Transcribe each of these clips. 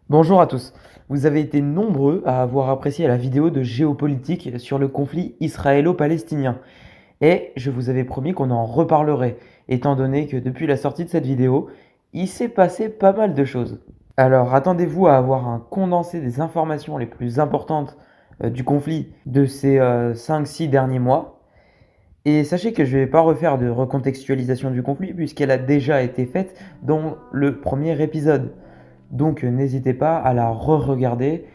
Bonjour à tous. Vous avez été nombreux à avoir apprécié la vidéo de géopolitique sur le conflit israélo-palestinien. Et je vous avais promis qu'on en reparlerait, étant donné que depuis la sortie de cette vidéo, il s'est passé pas mal de choses. Alors attendez-vous à avoir un condensé des informations les plus importantes du conflit de ces 5-6 derniers mois. Et sachez que je ne vais pas refaire de recontextualisation du conflit puisqu'elle a déjà été faite dans le premier épisode. Donc n'hésitez pas à la re-regarder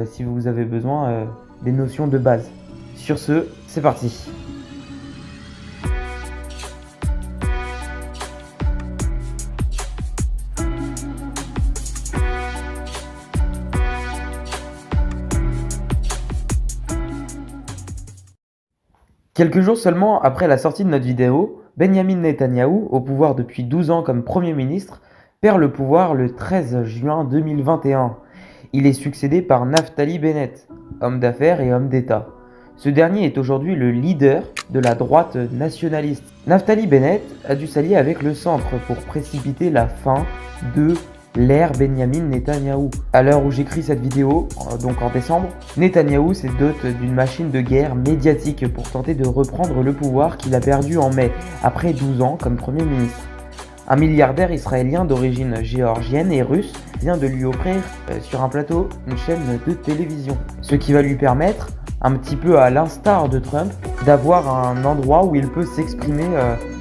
si vous avez besoin des notions de base. Sur ce, c'est parti. Quelques jours seulement après la sortie de notre vidéo, Benjamin Netanyahou, au pouvoir depuis 12 ans comme Premier ministre, perd le pouvoir le 13 juin 2021. Il est succédé par Naftali Bennett, homme d'affaires et homme d'État. Ce dernier est aujourd'hui le leader de la droite nationaliste. Naftali Bennett a dû s'allier avec le centre pour précipiter la fin de l'ère Benjamin Netanyahou. À l'heure où j'écris cette vidéo, donc en décembre, Netanyahou se dote d'une machine de guerre médiatique pour tenter de reprendre le pouvoir qu'il a perdu en mai, après 12 ans comme Premier ministre. Un milliardaire israélien d'origine géorgienne et russe vient de lui offrir sur un plateau une chaîne de télévision. Ce qui va lui permettre, un petit peu à l'instar de Trump, d'avoir un endroit où il peut s'exprimer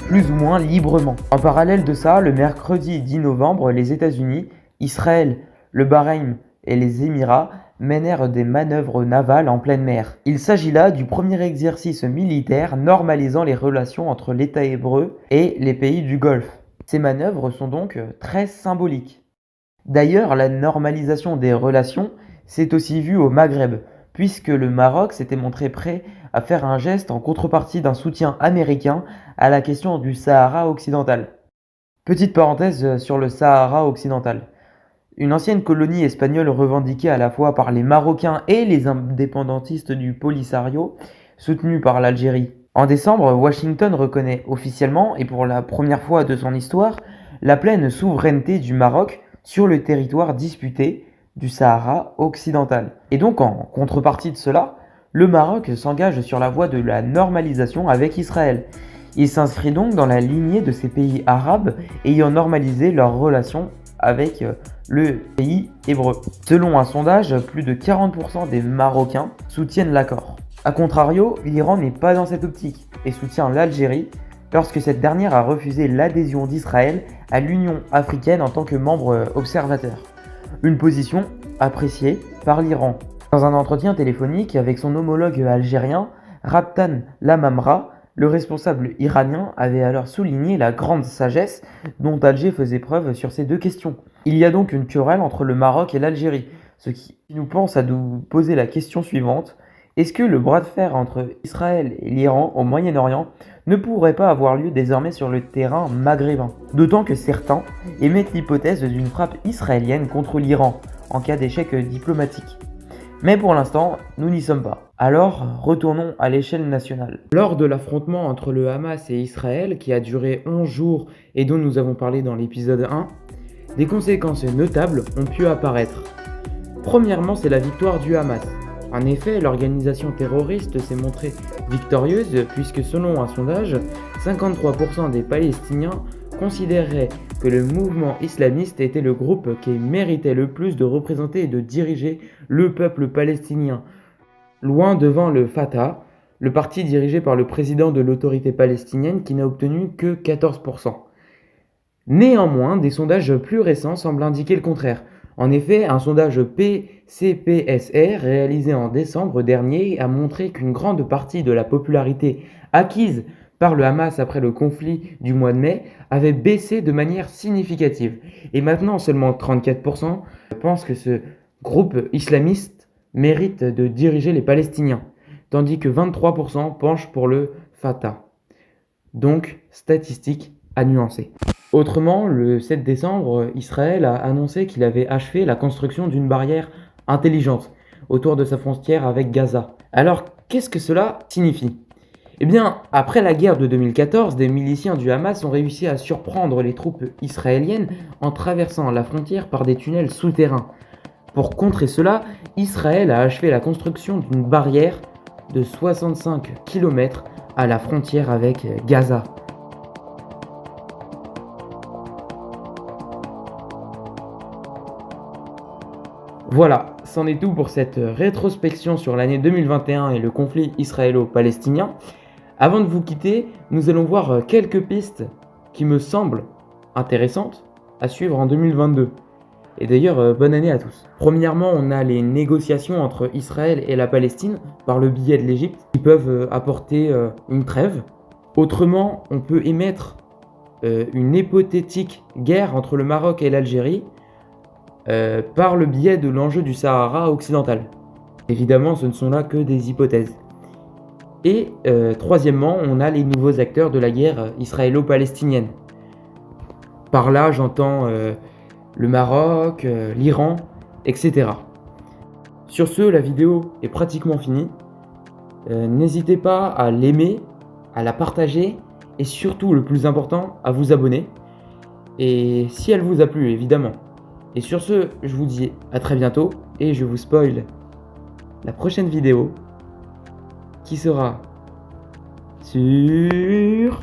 plus ou moins librement. En parallèle de ça, le mercredi 10 novembre, les États-Unis, Israël, le Bahreïn et les Émirats menèrent des manœuvres navales en pleine mer. Il s'agit là du premier exercice militaire normalisant les relations entre l'État hébreu et les pays du Golfe. Ces manœuvres sont donc très symboliques. D'ailleurs, la normalisation des relations s'est aussi vue au Maghreb, puisque le Maroc s'était montré prêt à faire un geste en contrepartie d'un soutien américain à la question du Sahara occidental. Petite parenthèse sur le Sahara occidental. Une ancienne colonie espagnole revendiquée à la fois par les Marocains et les indépendantistes du Polisario, soutenue par l'Algérie. En décembre, Washington reconnaît officiellement, et pour la première fois de son histoire, la pleine souveraineté du Maroc sur le territoire disputé du Sahara occidental. Et donc en contrepartie de cela, le Maroc s'engage sur la voie de la normalisation avec Israël. Il s'inscrit donc dans la lignée de ces pays arabes ayant normalisé leurs relations avec le pays hébreu. Selon un sondage, plus de 40% des Marocains soutiennent l'accord. A contrario, l'Iran n'est pas dans cette optique et soutient l'Algérie lorsque cette dernière a refusé l'adhésion d'Israël à l'Union africaine en tant que membre observateur. Une position appréciée par l'Iran. Dans un entretien téléphonique avec son homologue algérien, Rabtan Lamamra, le responsable iranien avait alors souligné la grande sagesse dont Alger faisait preuve sur ces deux questions. Il y a donc une querelle entre le Maroc et l'Algérie, ce qui nous pense à nous poser la question suivante. Est-ce que le bras de fer entre Israël et l'Iran au Moyen-Orient ne pourrait pas avoir lieu désormais sur le terrain maghrébin? D'autant que certains émettent l'hypothèse d'une frappe israélienne contre l'Iran en cas d'échec diplomatique. Mais pour l'instant, nous n'y sommes pas. Alors, retournons à l'échelle nationale. Lors de l'affrontement entre le Hamas et Israël, qui a duré 11 jours et dont nous avons parlé dans l'épisode 1, des conséquences notables ont pu apparaître. Premièrement, c'est la victoire du Hamas. En effet, l'organisation terroriste s'est montrée victorieuse puisque selon un sondage, 53% des Palestiniens considéraient que le mouvement islamiste était le groupe qui méritait le plus de représenter et de diriger le peuple palestinien, loin devant le Fatah, le parti dirigé par le président de l'autorité palestinienne qui n'a obtenu que 14%. Néanmoins, des sondages plus récents semblent indiquer le contraire. En effet, un sondage PCPSR réalisé en décembre dernier a montré qu'une grande partie de la popularité acquise par le Hamas après le conflit du mois de mai avait baissé de manière significative. Et maintenant, seulement 34% pensent que ce groupe islamiste mérite de diriger les Palestiniens, tandis que 23% penchent pour le Fatah. Donc, statistique à nuancer. Autrement, le 7 décembre, Israël a annoncé qu'il avait achevé la construction d'une barrière intelligente autour de sa frontière avec Gaza. Alors, qu'est-ce que cela signifie? Eh bien, après la guerre de 2014, des miliciens du Hamas ont réussi à surprendre les troupes israéliennes en traversant la frontière par des tunnels souterrains. Pour contrer cela, Israël a achevé la construction d'une barrière de 65 km à la frontière avec Gaza. Voilà, c'en est tout pour cette rétrospection sur l'année 2021 et le conflit israélo-palestinien. Avant de vous quitter, nous allons voir quelques pistes qui me semblent intéressantes à suivre en 2022. Et d'ailleurs, bonne année à tous. Premièrement, on a les négociations entre Israël et la Palestine par le biais de l'Égypte qui peuvent apporter une trêve. Autrement, on peut émettre une hypothétique guerre entre le Maroc et l'Algérie par le biais de l'enjeu du Sahara occidental. Évidemment, ce ne sont là que des hypothèses. Et troisièmement, on a les nouveaux acteurs de la guerre israélo-palestinienne. Par là, j'entends le Maroc, l'Iran, etc. Sur ce, la vidéo est pratiquement finie. N'hésitez pas à l'aimer, à la partager et surtout, le plus important, à vous abonner. Et si elle vous a plu, évidemment. Et sur ce, je vous dis à très bientôt et je vous spoil la prochaine vidéo qui sera sur